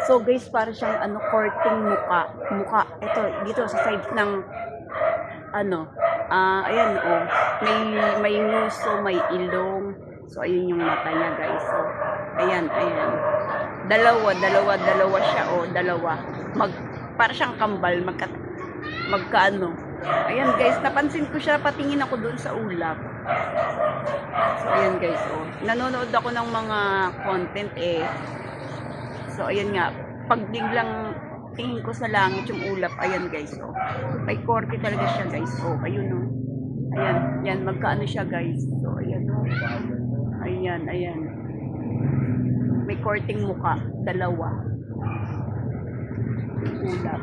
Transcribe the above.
So guys, para siyang ano, courting muka. Ito, dito sa side ng ano, ayan oh, may nguso, may ilong. So ayun yung mata niya guys. So ayan. Dalawa siya oh, dalawa. Para siyang kambal, magkaano. Ayan guys, napansin ko siya, patingin ako doon sa ulap. So ayan guys, oh. Nanonood ako ng mga content eh. So ayan nga, pag biglang tingin ko sa langit yung ulap, ayan guys, oh. May korte talaga siya guys, oh. Ayun oh. Ayan, yan, magkaano siya guys. So ayan oh. Ayan. May korting muka, dalawa. Ulap.